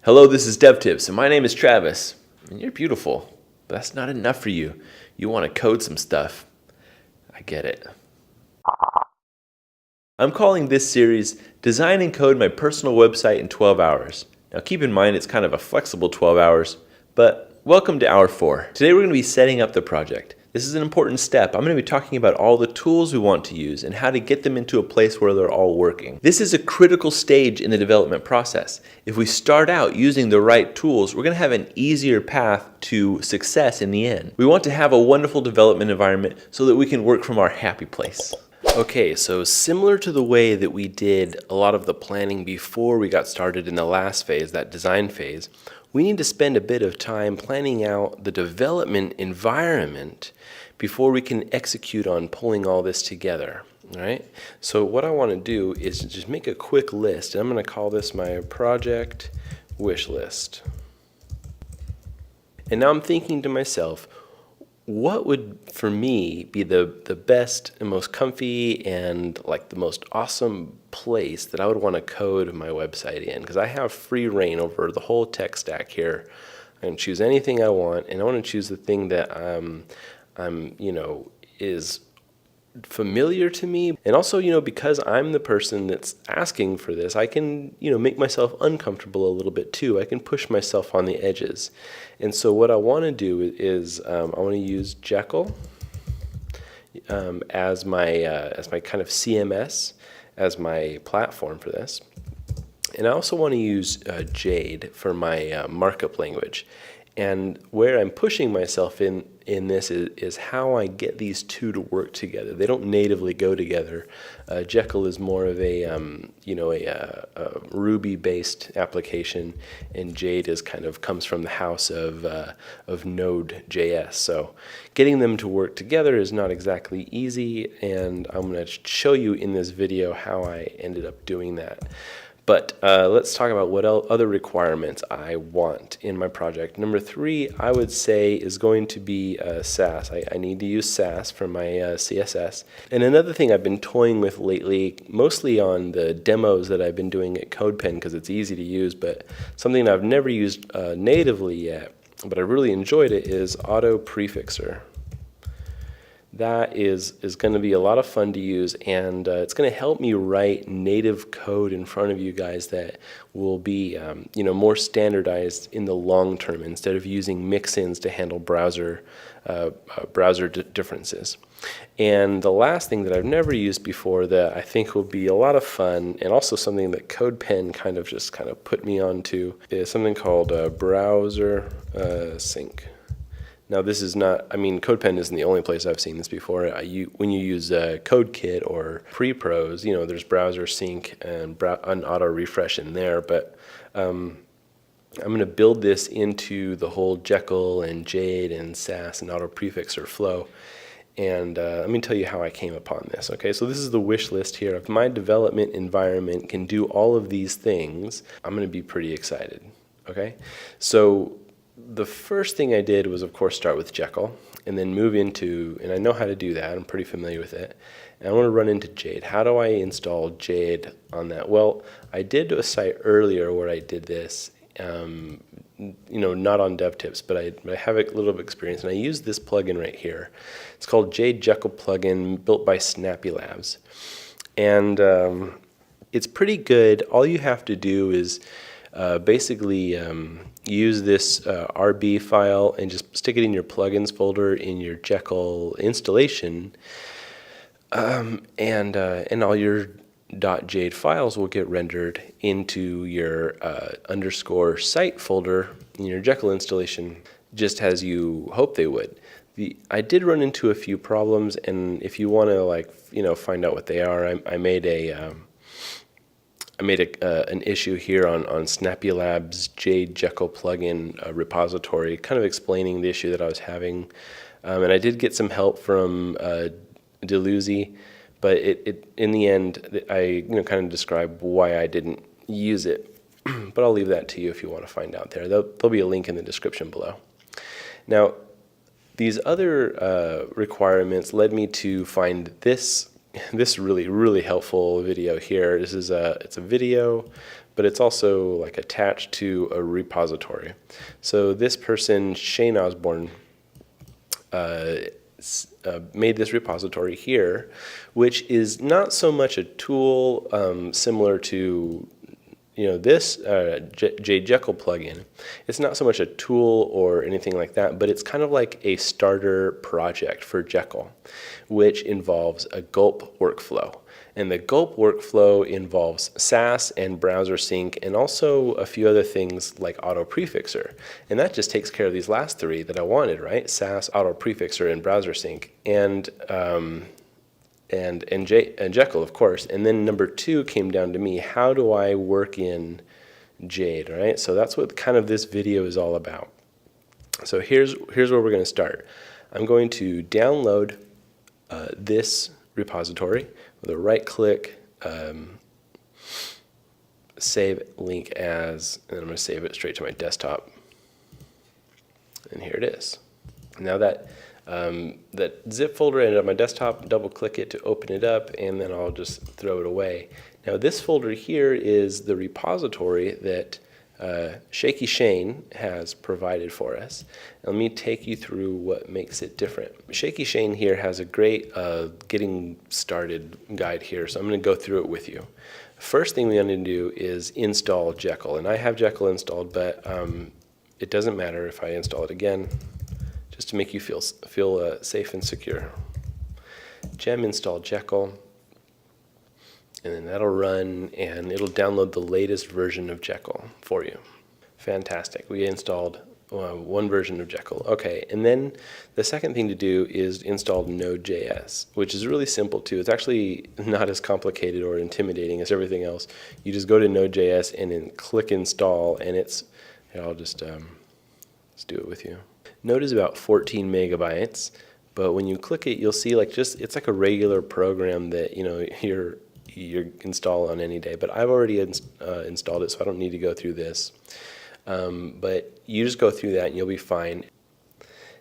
Hello, this is DevTips, and my name is Travis. And you're beautiful, but that's not enough for you. You want to code some stuff. I get it. I'm calling this series Design and Code My Personal Website in 12 Hours. Now keep in mind it's kind of a flexible 12 hours, but welcome to Hour 4. Today we're going to be setting up the project. This is an important step. I'm going to be talking about all the tools we want to use and how to get them into a place where they're all working. This is a critical stage in the development process. If we start out using the right tools, we're going to have an easier path to success in the end. We want to have a wonderful development environment so that we can work from our happy place. Okay, so similar to the way that we did a lot of the planning before we got started in the last phase, that design phase, we need to spend a bit of time planning out the development environment before we can execute on pulling all this together, right? So what I want to do is just make a quick list, and I'm going to call this my project wish list. And now I'm thinking to myself, what would, for me, be the best and most comfy and like the most awesome place that I would want to code my website in? Because I have free reign over the whole tech stack here. I can choose anything I want, and I want to choose the thing that is familiar to me. And also, because I'm the person that's asking for this, I can, make myself uncomfortable a little bit too. I can push myself on the edges. And so what I want to do is I want to use Jekyll as my kind of CMS, as my platform for this. And I also want to use Jade for my markup language. And where I'm pushing myself in this is how I get these two to work together. They don't natively go together. Jekyll is more of a Ruby-based application, and Jade is comes from the house of Node.js. So getting them to work together is not exactly easy, and I'm going to show you in this video how I ended up doing that. But let's talk about what other requirements I want in my project. Number 3, I would say, is going to be Sass. I need to use Sass for my CSS. And another thing I've been toying with lately, mostly on the demos that I've been doing at CodePen because it's easy to use, but something I've never used natively yet, but I really enjoyed it, is Auto Prefixer. That is going to be a lot of fun to use, and it's going to help me write native code in front of you guys that will be more standardized in the long term instead of using mix-ins to handle browser differences. And the last thing that I've never used before that I think will be a lot of fun, and also something that CodePen kind of put me onto, is something called browser sync. Now this is not, CodePen isn't the only place I've seen this before. When you use CodeKit or pre-pros, there's browser sync and an auto refresh in there, but I'm going to build this into the whole Jekyll and Jade and Sass and auto prefixer flow. And let me tell you how I came upon this. Okay, so this is the wish list here. If my development environment can do all of these things, I'm going to be pretty excited. Okay, so the first thing I did was, of course, start with Jekyll and then move into, and I know how to do that, I'm pretty familiar with it, and I want to run into Jade. How do I install Jade on that? Well, I did a site earlier where I did this, not on DevTips, but I have a little bit of experience, and I use this plugin right here. It's called Jade Jekyll plugin, built by Snappy Labs, and it's pretty good. All you have to do is basically use this RB file and just stick it in your plugins folder in your Jekyll installation, and all your .jade files will get rendered into your _site folder in your Jekyll installation, just as you hope they would. I did run into a few problems, and if you want to find out what they are, I made an issue here on Snappy Labs Jade Jekyll plugin repository, kind of explaining the issue that I was having, and I did get some help from Deleuze, but in the end I kind of describe why I didn't use it, but I'll leave that to you if you want to find out there. There'll be a link in the description below. Now, these other requirements led me to find this really helpful video here. It's a video but it's also like attached to a repository. So this person, Shane Osborne, made this repository here, which is not so much a tool similar to this J. Jekyll plugin. It's not so much a tool or anything like that, but it's kind of like a starter project for Jekyll, which involves a Gulp workflow. And the Gulp workflow involves Sass and browser sync and also a few other things like auto prefixer. And that just takes care of these last three that I wanted, right? Sass, auto prefixer, and browser sync. And Jekyll, of course. And then number 2 came down to me. How do I work in Jade, right? So that's what kind of this video is all about. So here's where we're going to start. I'm going to download this repository with a right click, save link as, and I'm going to save it straight to my desktop. And here it is. Now that zip folder ended up on my desktop, double click it to open it up, and then I'll just throw it away. Now this folder here is the repository that Shaky Shane has provided for us. Let me take you through what makes it different. Shaky Shane here has a great getting started guide here, so I'm going to go through it with you. First thing we want to do is install Jekyll, and I have Jekyll installed, but it doesn't matter if I install it again, just to make you feel safe and secure. Gem install Jekyll, and then that'll run and it'll download the latest version of Jekyll for you. Fantastic. We installed one version of Jekyll. Okay, and then the second thing to do is install Node.js, which is really simple too. It's actually not as complicated or intimidating as everything else. You just go to Node.js and then click install, and it's, I'll just let's do it with you. Node is about 14 megabytes, but when you click it, you'll see it's like a regular program that you're install on any day. But I've already installed it, so I don't need to go through this. But you just go through that and you'll be fine.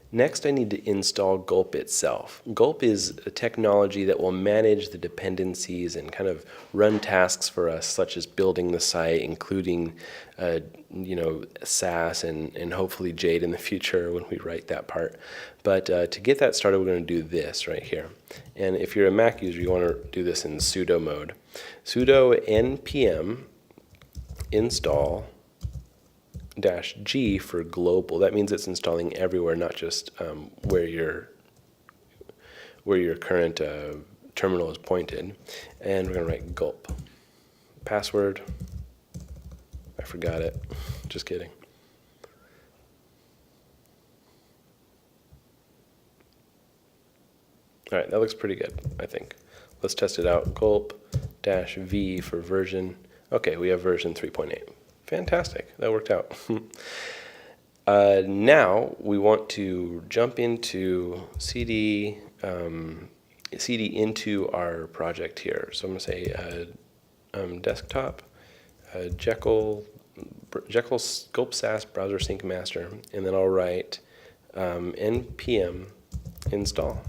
Next, I need to install Gulp itself. Gulp is a technology that will manage the dependencies and kind of run tasks for us, such as building the site, including Sass and hopefully Jade in the future when we write that part. But to get that started, we're going to do this right here. And if you're a Mac user, you want to do this in sudo mode. Sudo npm install -g for global. That means it's installing everywhere, not just where your current terminal is pointed. And we're going to write gulp. Password, I forgot it. Just kidding. All right, that looks pretty good, I think. Let's test it out. Gulp-v for version. Okay, we have version 3.8. Fantastic, that worked out. Now we want to jump into CD into our project here. So I'm going to say desktop, Jekyll Gulp Sass browser sync master, and then I'll write npm install.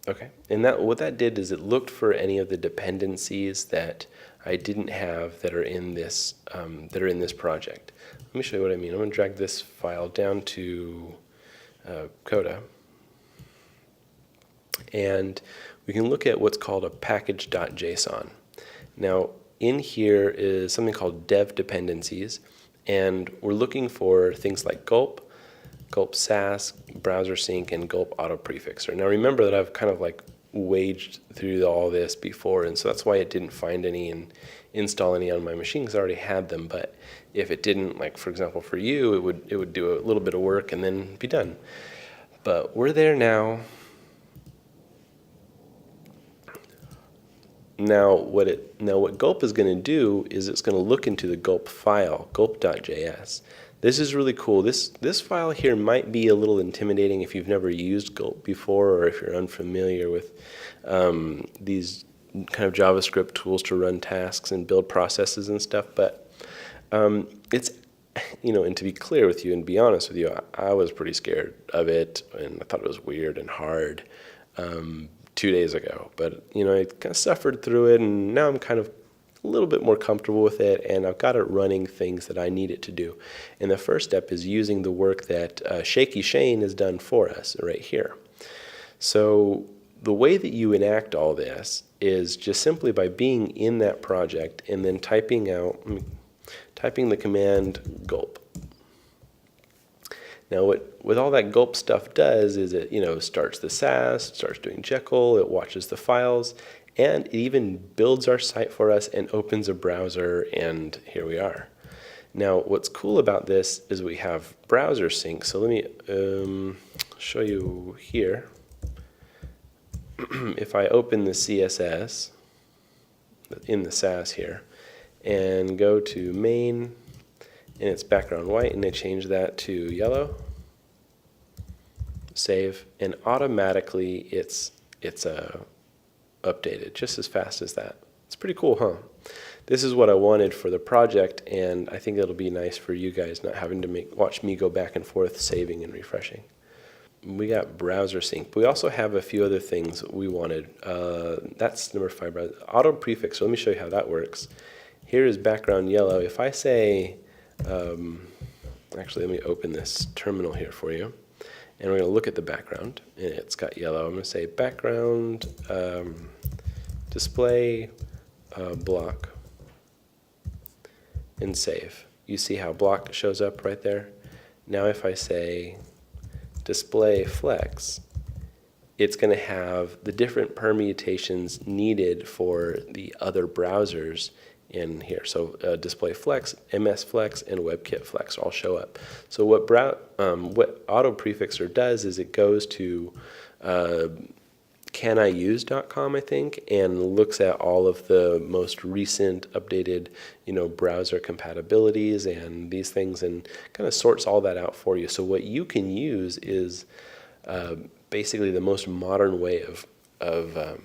Okay, and what that did is it looked for any of the dependencies that I didn't have that are in this project. Let me show you what I mean. I'm going to drag this file down to Coda, and we can look at what's called a package.json. Now, in here is something called dev dependencies, and we're looking for things like Gulp, Gulp Sass, browser sync, and Gulp auto prefixer. Now remember that I've kind of waged through all this before, and so that's why it didn't find any and install any on my machine, because I already had them. But if it didn't, like for example for you, it would do a little bit of work and then be done. But we're there now. Now what Gulp is going to do is it's going to look into the Gulp file, gulp.js. This is really cool. This file here might be a little intimidating if you've never used Gulp before, or if you're unfamiliar with these kind of JavaScript tools to run tasks and build processes and stuff. But it's, and to be clear with you and be honest with you, I was pretty scared of it, and I thought it was weird and hard 2 days ago, but I kind of suffered through it, and now I'm kind of a little bit more comfortable with it, and I've got it running things that I need it to do. And the first step is using the work that Shaky Shane has done for us right here. So the way that you enact all this is just simply by being in that project and then typing the command gulp. Now what all that gulp stuff does is it starts the SAS, starts doing Jekyll, it watches the files, and it even builds our site for us and opens a browser, and here we are. Now what's cool about this is we have browser sync, so let me show you here. If I open the CSS in the SAS here and go to main, and it's background white, and I change that to yellow, save, and automatically it's updated just as fast as that. It's pretty cool, huh? This is what I wanted for the project, and I think it'll be nice for you guys not having to watch me go back and forth saving and refreshing. We got browser sync, but we also have a few other things we wanted. That's number 5, auto prefix. So let me show you how that works. Here is background yellow. If I say, actually let me open this terminal here for you, and we're going to look at the background, and it's got yellow. I'm going to say background display block and save. You see how block shows up right there? Now if I say display flex, it's going to have the different permutations needed for the other browsers in here. So display flex, MS flex, and WebKit flex all show up. So what auto prefixer does is it goes to caniuse.com, I think, and looks at all of the most recent updated browser compatibilities and these things, and kind of sorts all that out for you. So what you can use is basically the most modern way of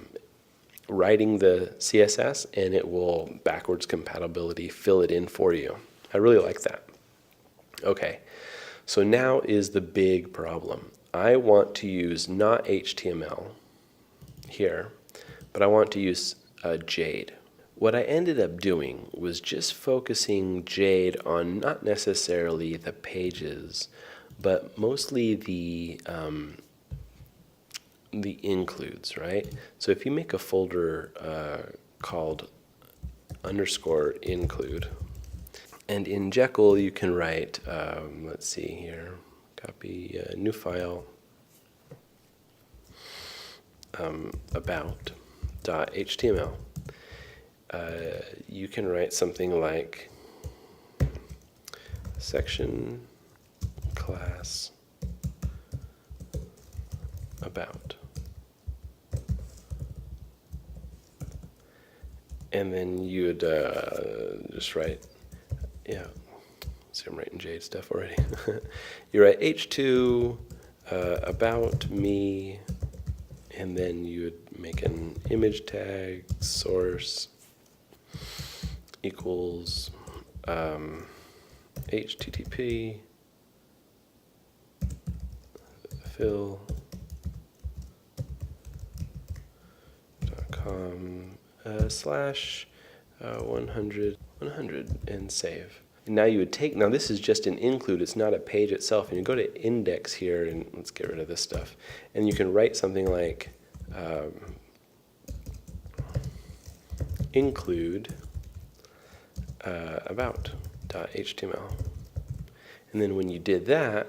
writing the CSS, and it will backwards compatibility fill it in for you. I really like that. Okay, so now is the big problem. I want to use not HTML here, but I want to use Jade. What I ended up doing was just focusing Jade on not necessarily the pages, but mostly the includes, right? So if you make a folder called _include, and in Jekyll you can write, let's see here, copy new file, about.html. You can write something like section class about, and then you would just write, see, I'm writing Jade stuff already. You write h2 about me, and then you would make an image tag source equals http fill.com/100 and save. And now you would take, now this is just an include, it's not a page itself, and you go to index here, and let's get rid of this stuff, and you can write something like include about.html. And then when you did that,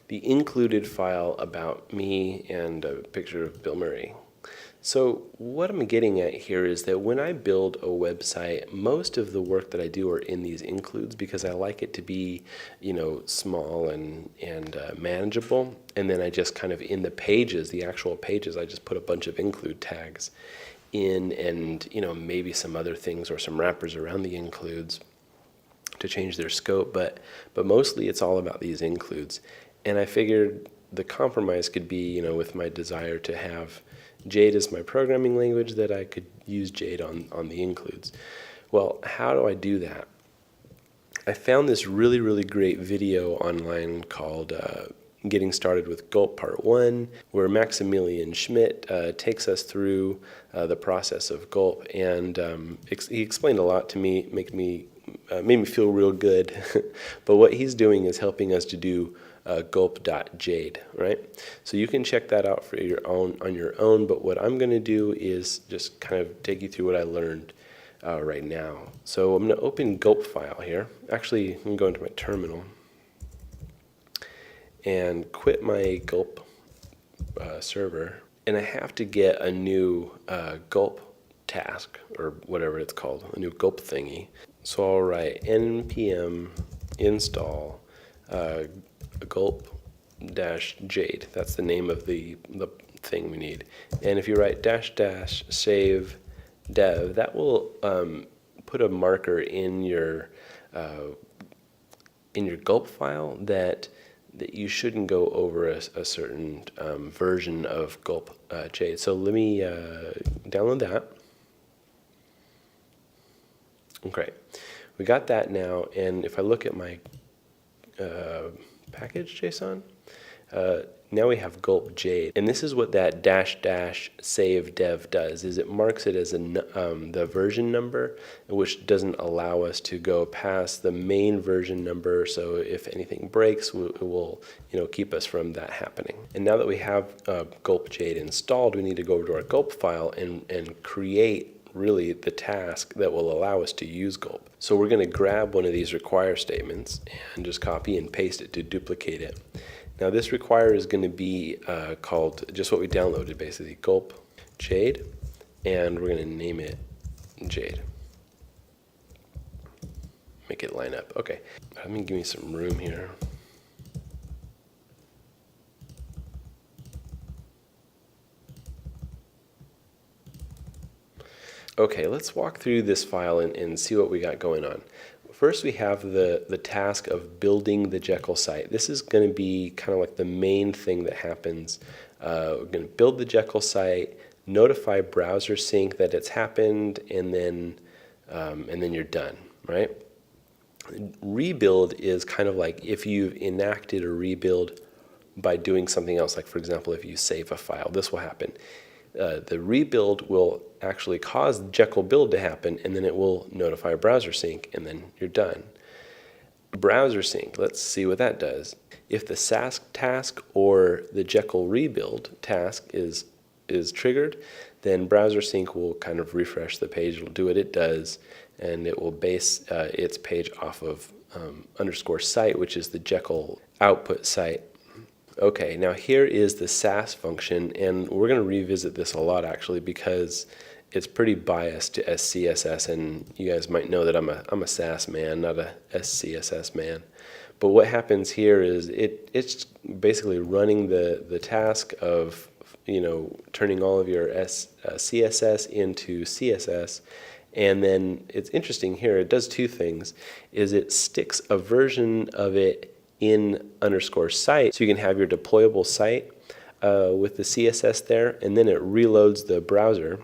the included file about me and a picture of Bill Murray. So what I'm getting at here is that when I build a website, most of the work that I do are in these includes, because I like it to be, small and manageable. And then I just kind of, in the pages, the actual pages, I just put a bunch of include tags in, and maybe some other things or some wrappers around the includes to change their scope. But mostly it's all about these includes. And I figured the compromise could be, with my desire to have Jade as my programming language, that I could use Jade on the includes. Well, how do I do that? I found this really, really great video online called getting started with Gulp Part 1, where Maximilian Schmidt takes us through the process of Gulp, and he explained a lot to me, made me feel real good. But what he's doing is helping us to do gulp.jade, right? So you can check that out for your own on your own, but what I'm going to do is just kind of take you through what I learned right now. So I'm going to open Gulp file here. Actually, I'm going to go into my terminal and quit my Gulp server, and I have to get a new Gulp task, or whatever it's called, a new Gulp thingy. So I'll write npm install gulp-jade. That's the name of the thing we need. And if you write -- save dev, that will put a marker in your Gulp file that you shouldn't go over a certain version of gulp-jade. So let me download that. Okay, we got that now, and if I look at my package JSON, now we have gulp-jade, and this is what that -- save dev does, is it marks it as the version number, which doesn't allow us to go past the main version number, so if anything breaks, it will keep us from that happening. And now that we have gulp-jade installed, we need to go over to our Gulp file and create really the task that will allow us to use Gulp. So we're going to grab one of these require statements and just copy and paste it to duplicate it. Now this require is going to be called just what we downloaded, basically, gulp-jade, and we're going to name it Jade. Make it line up. Okay, let me give me some room here. Okay, let's walk through this file and see what we got going on. First, we have the task of building the Jekyll site. This is going to be kind of like the main thing that happens. We're going to build the Jekyll site, notify browser sync that it's happened, and then you're done, right? Rebuild is kind of like if you've enacted a rebuild by doing something else. Like, for example, if you save a file, this will happen. The rebuild will actually cause Jekyll build to happen, and then it will notify browser sync, and then you're done. Browser sync, let's see what that does. If the Sask task or the Jekyll rebuild task is triggered, then browser sync will kind of refresh the page. It'll do what it does, and it will base its page off of _site, which is the Jekyll output site. Okay, now here is the Sass function, and we're going to revisit this a lot actually because it's pretty biased to SCSS, and you guys might know that I'm a Sass man, not a SCSS man. But what happens here is it's basically running the task of turning all of your CSS into CSS, and then it's interesting here. It does two things: is it sticks a version of it in _site, so you can have your deployable site with the CSS there, and then it reloads the browser,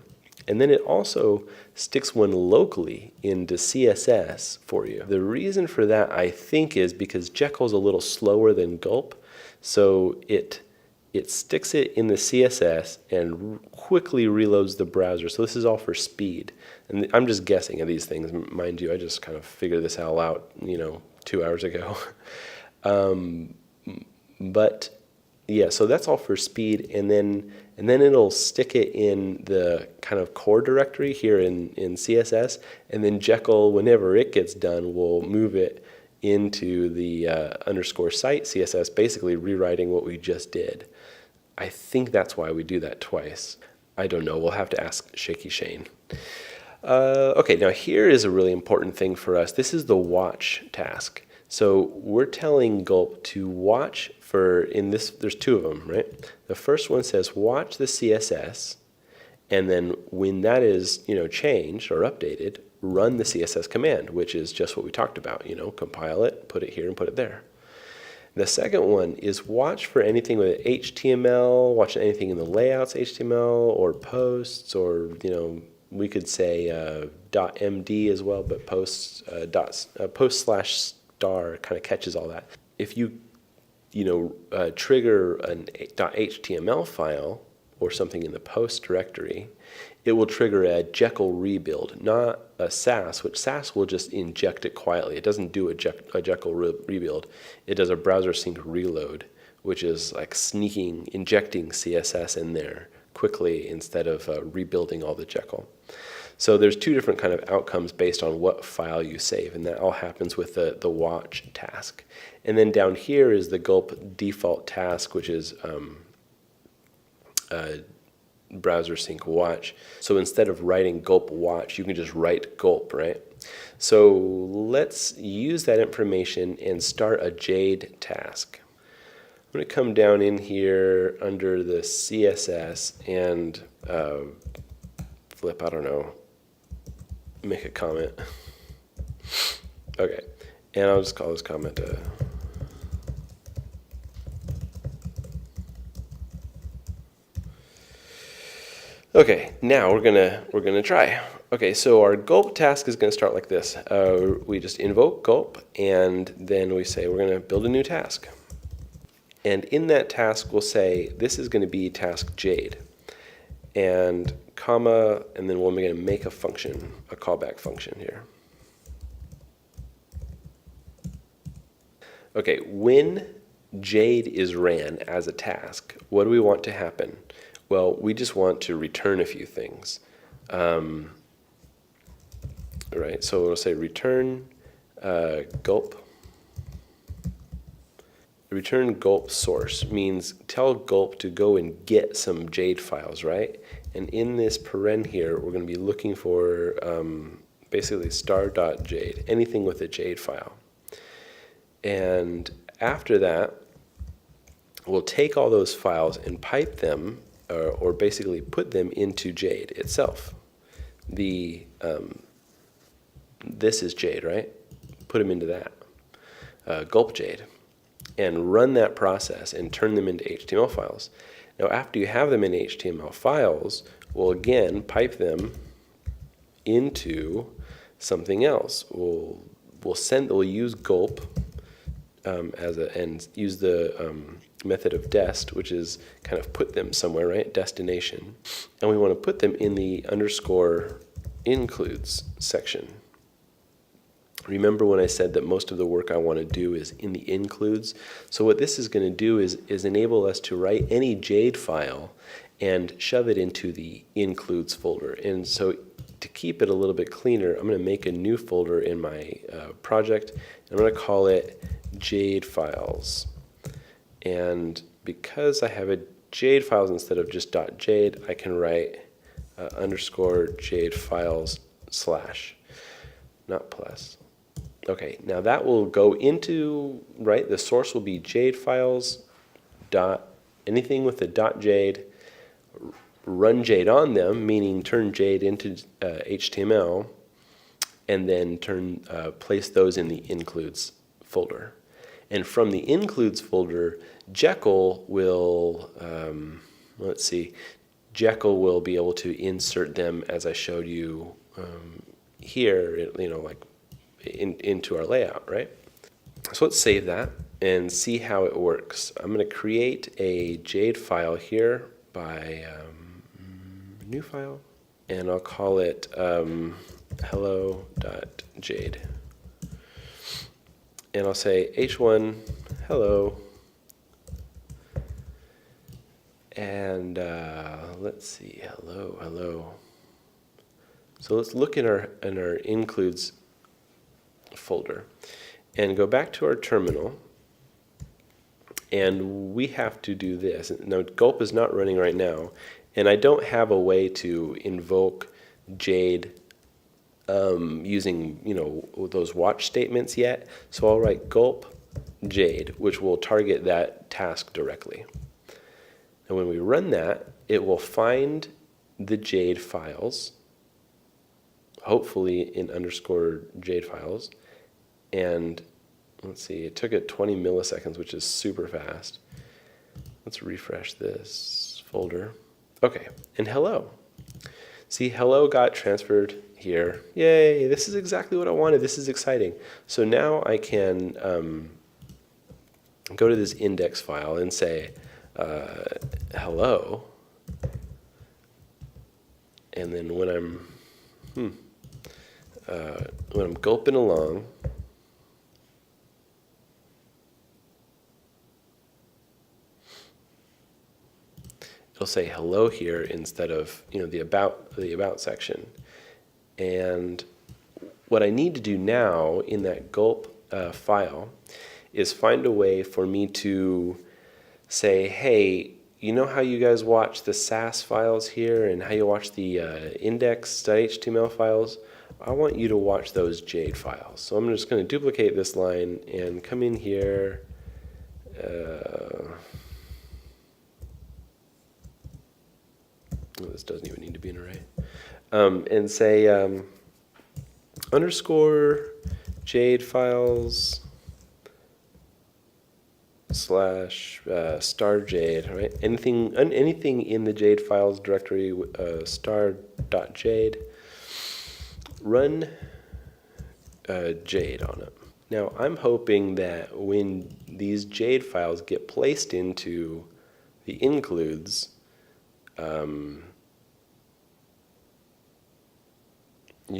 and then it also sticks one locally into CSS for you. The reason for that, I think, is because Jekyll's a little slower than Gulp, so it sticks it in the CSS and quickly reloads the browser. So this is all for speed, and I'm just guessing at these things, mind you. I just kind of figured this all out 2 hours ago. But yeah, so that's all for speed, and then it'll stick it in the kind of core directory here in CSS, and then Jekyll, whenever it gets done, will move it into the _site CSS, basically rewriting what we just did. I think that's why we do that twice. I don't know. We'll have to ask Shaky Shane. Okay, now here is a really important thing for us. This is the watch task. So we're telling Gulp to watch for, there's two of them, right? The first one says watch the CSS, and then when that is, changed or updated, run the CSS command, which is just what we talked about, compile it, put it here, and put it there. The second one is watch for anything with HTML, watch anything in the layouts HTML or posts, or, we could say .md as well, but post /star kind of catches all that. If you trigger an .html file or something in the post directory, it will trigger a Jekyll rebuild, not a Sass, which Sass will just inject it quietly. It doesn't do a Jekyll rebuild. It does a browser sync reload, which is like injecting CSS in there quickly instead of rebuilding all the Jekyll. So there's two different kind of outcomes based on what file you save, and that all happens with the watch task. And then down here is the Gulp default task, which is browser sync watch. So instead of writing Gulp watch, you can just write Gulp, right? So let's use that information and start a Jade task. I'm going to come down in here under the CSS and flip, I don't know, make a comment. Okay, and I'll just call this comment Okay, now we're gonna try. Okay, so our Gulp task is gonna start like this. We just invoke Gulp, and then we say we're gonna build a new task. And in that task, we'll say this is gonna be task Jade, and comma, and then we're gonna make a function, a callback function here. Okay, when Jade is ran as a task, what do we want to happen? Well, we just want to return a few things. Right, so we'll say return Gulp. Return Gulp source means tell Gulp to go and get some Jade files, right? And in this paren here, we're going to be looking for basically star.jade, anything with a Jade file. And after that, we'll take all those files and pipe them, or basically put them into Jade itself. This is Jade, right? Put them into that, Gulp Jade, and run that process and turn them into HTML files. Now, after you have them in HTML files, we'll again pipe them into something else. We'll use Gulp and use the method of dest, which is kind of put them somewhere, right? Destination. And we want to put them in the underscore includes section. Remember when I said that most of the work I want to do is in the includes? So what this is going to do is enable us to write any Jade file and shove it into the includes folder. And so to keep it a little bit cleaner, I'm going to make a new folder in my project. I'm going to call it Jade files. And because I have a Jade files instead of just .jade, I can write underscore Jade files slash, not plus. Okay, now that will go into, right, the source will be Jade files dot, anything with the .jade, run Jade on them, meaning turn Jade into HTML, and then place those in the includes folder. And from the includes folder, Jekyll will, Jekyll will be able to insert them as I showed you here, into our layout, right? So let's save that and see how it works. I'm going to create a Jade file here by new file, and I'll call it hello.jade. And I'll say h1 hello, and let's see, hello. So let's look in our includes folder and go back to our terminal, and we have to do this. Now Gulp is not running right now, and I don't have a way to invoke Jade using those watch statements yet, so I'll write Gulp Jade, which will target that task directly. And when we run that, it will find the Jade files, hopefully in underscore Jade files, and let's see, it took it 20 milliseconds, which is super fast. Let's refresh this folder. Okay, and hello. See, hello got transferred here. Yay, this is exactly what I wanted. This is exciting. So now I can go to this index file and say hello, and then when I'm gulping along, it'll say hello here instead of the about section. And what I need to do now in that gulp file is find a way for me to say, hey, you know how you guys watch the Sass files here and how you watch the index.html files? I want you to watch those Jade files. So I'm just going to duplicate this line and come in here. This doesn't even need to be an array. And say underscore Jade files slash star Jade, right? Anything in the Jade files directory, star.jade, run Jade on it. Now I'm hoping that when these Jade files get placed into the includes, you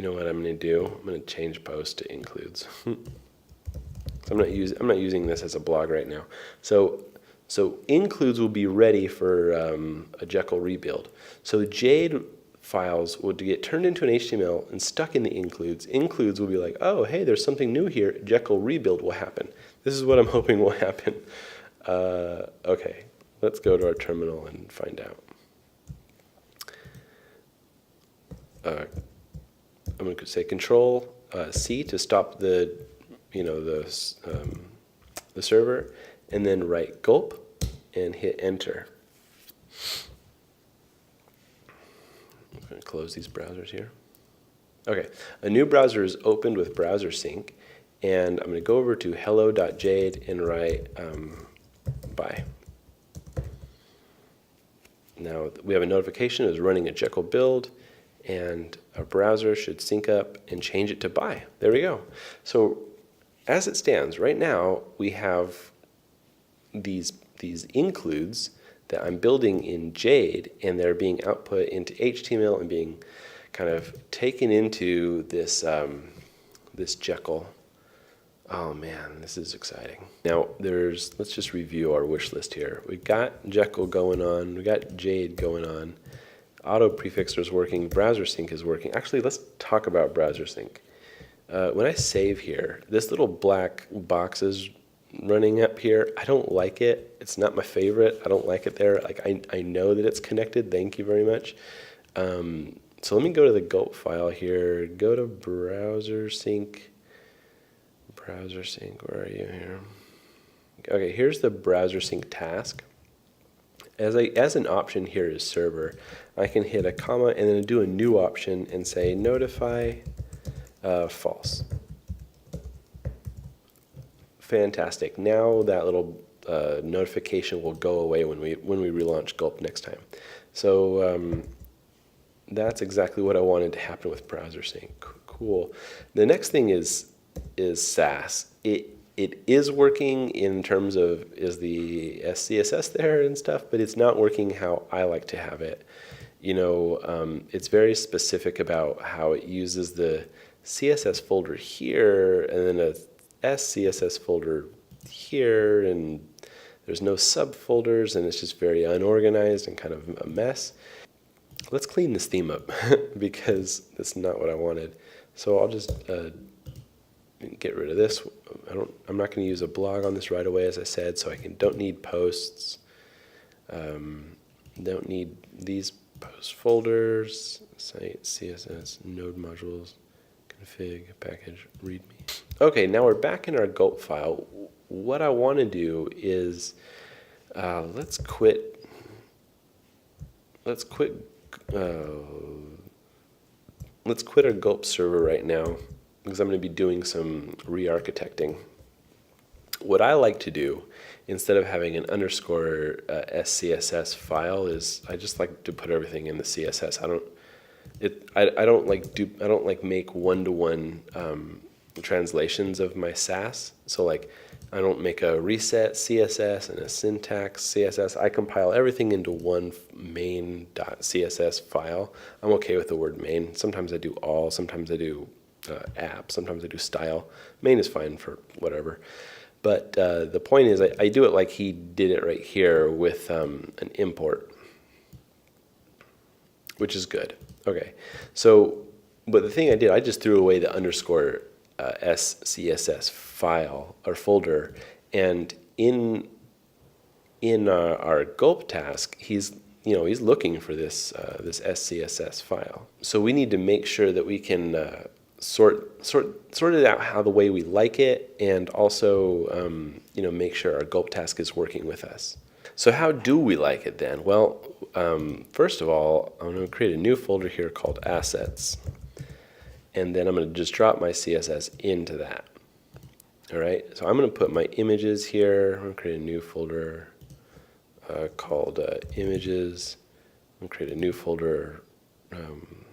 know what I'm going to do? I'm going to change post to includes. I'm not using this as a blog right now. So includes will be ready for a Jekyll rebuild. So Jade files would get turned into an HTML and stuck in the includes. Includes will be like, oh, hey, there's something new here. Jekyll rebuild will happen. This is what I'm hoping will happen. Okay, let's go to our terminal and find out. I'm going to say Control C to stop the server, and then write gulp and hit enter. I'm going to close these browsers here. Okay, a new browser is opened with browser sync, and I'm going to go over to hello.jade and write bye. Now we have a notification is running a Jekyll build, and our browser should sync up and change it to bye. There we go. So as it stands right now, we have these includes that I'm building in Jade, and they're being output into HTML and being kind of taken into this this Jekyll. Oh man, this is exciting. Now let's just review our wish list here. We got Jekyll going on, we got Jade going on. Auto prefixer is working, browser sync is working. Actually, let's talk about browser sync. When I save here, this little black box is running up here. I don't like it. It's not my favorite. I don't like it there. Like I know that it's connected. Thank you very much. So let me go to the Gulp file here. Go to browser sync. Browser sync, where are you here? Okay, here's the browser sync task. As an option here is server, I can hit a comma and then do a new option and say notify false. Fantastic. Now that little notification will go away when we relaunch Gulp next time. So that's exactly what I wanted to happen with browser sync. Cool. The next thing is Sass. It is working in terms of is the SCSS there and stuff, but it's not working how I like to have it. It's very specific about how it uses the CSS folder here and then a SCSS folder here, and there's no subfolders, and it's just very unorganized and kind of a mess. Let's clean this theme up because that's not what I wanted. So I'll just get rid of this. I'm not going to use a blog on this right away, as I said, so don't need posts. Don't need these post folders, site, CSS, node modules, config, package, readme. Okay, now we're back in our Gulp file. What I want to do is let's quit our Gulp server right now, because I'm going to be doing some re-architecting. What I like to do, instead of having an underscore SCSS file, is I just like to put everything in the CSS. I don't like make one-to-one translations of my Sass. So like I don't make a reset CSS and a syntax CSS. I compile everything into one main.css file. I'm okay with the word main. Sometimes I do all, sometimes I do app, sometimes I do style. Main is fine for whatever. But the point is I do it like he did it right here with an import, which is good. Okay, so, but the thing I did, I just threw away the underscore SCSS file or folder, and in our Gulp task, he's looking for this SCSS file. So we need to make sure that we can sort it out how the way we like it, and also make sure our Gulp task is working with us. So how do we like it then? Well, first of all, I'm going to create a new folder here called assets. And then I'm going to just drop my CSS into that. All right, so I'm going to put my images here. I'm going to create a new folder called images. I'm going to create a new folder. I'm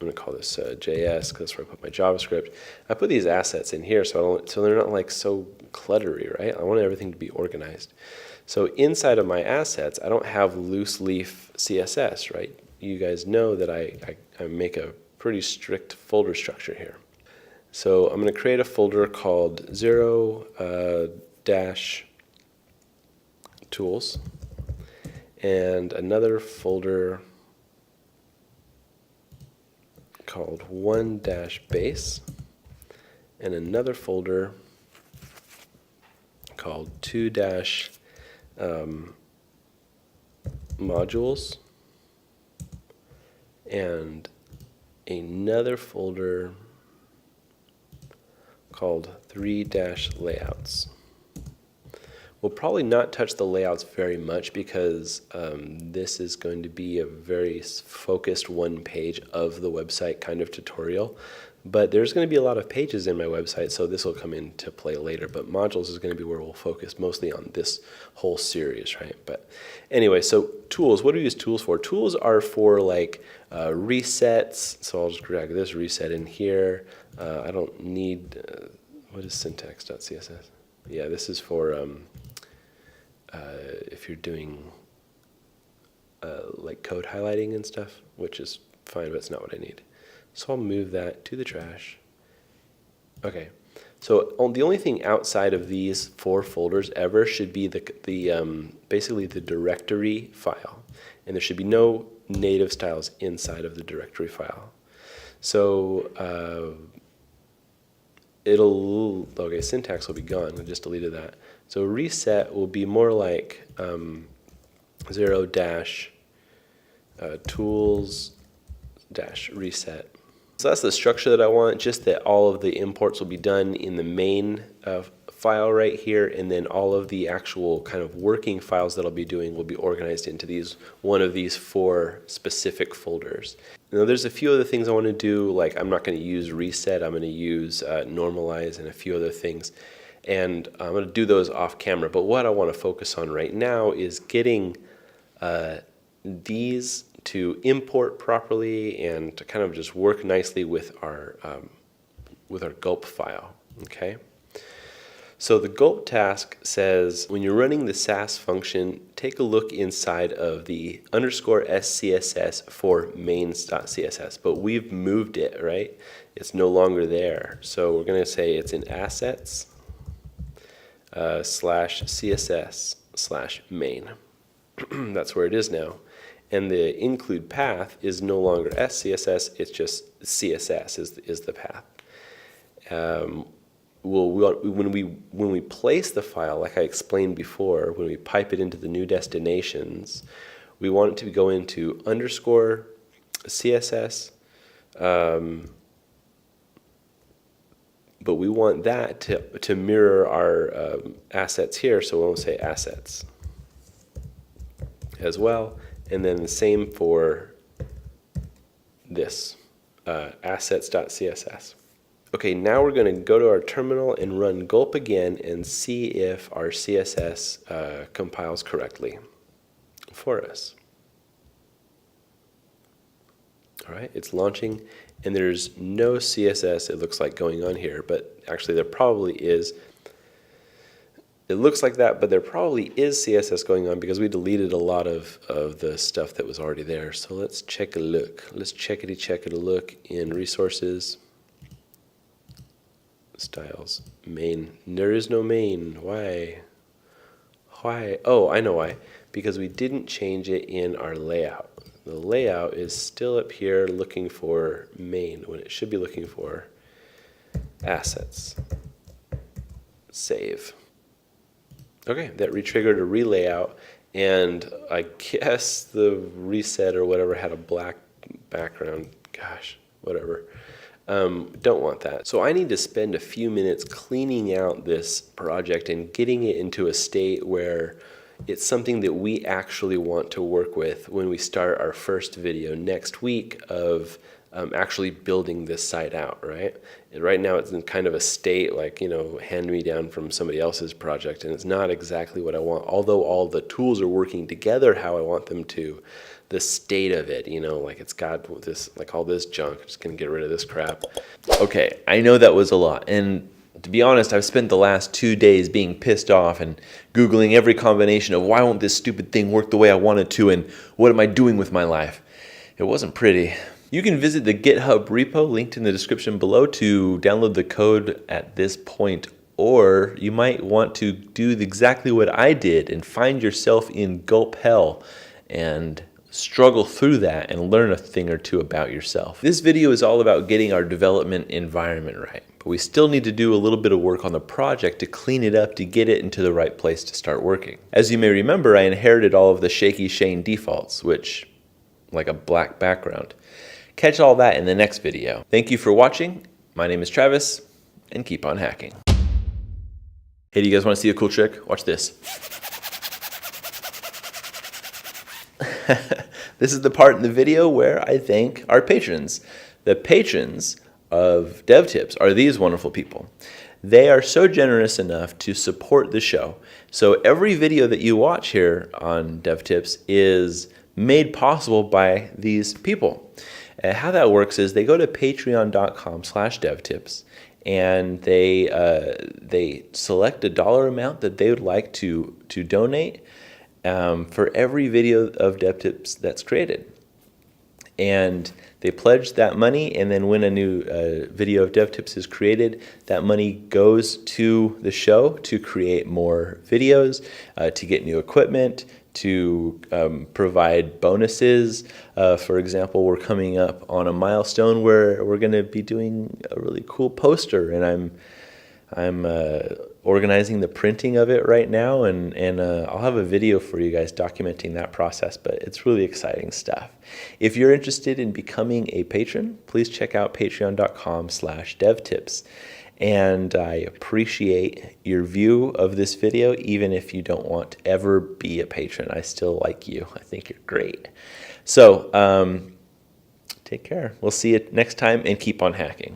going to call this JS because that's where I put my JavaScript. I put these assets in here so they're not like so cluttery, right? I want everything to be organized. So inside of my assets, I don't have loose leaf CSS, right? You guys know that I make a pretty strict folder structure here. So I'm going to create a folder called 0 dash tools, and another folder called 1 dash base, and another folder called 2 dash modules, and another folder called 3 dash layouts. We'll probably not touch the layouts very much because this is going to be a very focused one page of the website kind of tutorial. But there's going to be a lot of pages in my website, so this will come into play later. But modules is going to be where we'll focus mostly on this whole series, right? But anyway, so tools, what do we use tools for? Tools are for like resets. So I'll just drag this reset in here. I don't need, what is syntax.css? Yeah, this is for if you're doing like code highlighting and stuff, which is fine, but it's not what I need. So I'll move that to the trash. Okay, so the only thing outside of these 4 folders ever should be basically the directory file, and there should be no native styles inside of the directory file. So syntax will be gone. I just deleted that. So reset will be more like 0 dash tools dash reset. So that's the structure that I want, just that all of the imports will be done in the main file right here, and then all of the actual kind of working files that I'll be doing will be organized into one of these 4 specific folders. Now there's a few other things I want to do, like I'm not going to use reset, I'm going to use normalize and a few other things, and I'm going to do those off camera. But what I want to focus on right now is getting these to import properly and to kind of just work nicely with our Gulp file, okay? So the Gulp task says when you're running the Sass function, take a look inside of the underscore SCSS for mains.css, but we've moved it, right? It's no longer there. So we're going to say it's in assets slash CSS slash main. That's where it is now. And the include path is no longer SCSS, it's just CSS is the path. When we place the file, like I explained before, when we pipe it into the new destinations, we want it to go into underscore CSS, but we want that to mirror our assets here, so we'll say assets as well. And then the same for this, assets.css. Okay, now we're going to go to our terminal and run Gulp again and see if our CSS compiles correctly for us. All right, it's launching, and there's no CSS, it looks like, going on here, but actually there probably is. It looks like that, but there probably is CSS going on because we deleted a lot of the stuff that was already there. So let's check a look. Let's check it a look in resources, styles, main. There is no main. Why? Why? Oh, I know why. Because we didn't change it in our layout. The layout is still up here looking for main when it should be looking for assets. Save. Okay, that retriggered a relayout, and I guess the reset or whatever had a black background. Gosh, whatever. Don't want that. So I need to spend a few minutes cleaning out this project and getting it into a state where it's something that we actually want to work with when we start our first video next week of actually building this site out, right? And right now it's in kind of a state like, hand me down from somebody else's project, and it's not exactly what I want. Although all the tools are working together how I want them to, the state of it, like it's got this, like all this junk. I'm just gonna get rid of this crap. Okay, I know that was a lot, and to be honest, I've spent the last 2 days being pissed off and Googling every combination of why won't this stupid thing work the way I want it to, and what am I doing with my life? It wasn't pretty. You can visit the GitHub repo linked in the description below to download the code at this point, or you might want to do exactly what I did and find yourself in Gulp hell and struggle through that and learn a thing or two about yourself. This video is all about getting our development environment right, but we still need to do a little bit of work on the project to clean it up to get it into the right place to start working. As you may remember, I inherited all of the shaky Shane defaults, which, like a black background. Catch all that in the next video. Thank you for watching. My name is Travis, and keep on hacking. Hey, do you guys want to see a cool trick? Watch this. This is the part in the video where I thank our patrons. The patrons of DevTips are these wonderful people. They are so generous enough to support the show. So every video that you watch here on DevTips is made possible by these people. How that works is they go to patreon.com/devtips and they select a dollar amount that they would like to donate for every video of DevTips that's created. And they pledge that money, and then when a new video of DevTips is created, that money goes to the show to create more videos, to get new equipment, to provide bonuses. For example, we're coming up on a milestone where we're going to be doing a really cool poster, and I'm organizing the printing of it right now, and I'll have a video for you guys documenting that process, but it's really exciting stuff. If you're interested in becoming a patron, please check out patreon.com/devtips. And I appreciate your view of this video, even if you don't want to ever be a patron. I still like you. I think you're great. So take care. We'll see you next time, and keep on hacking.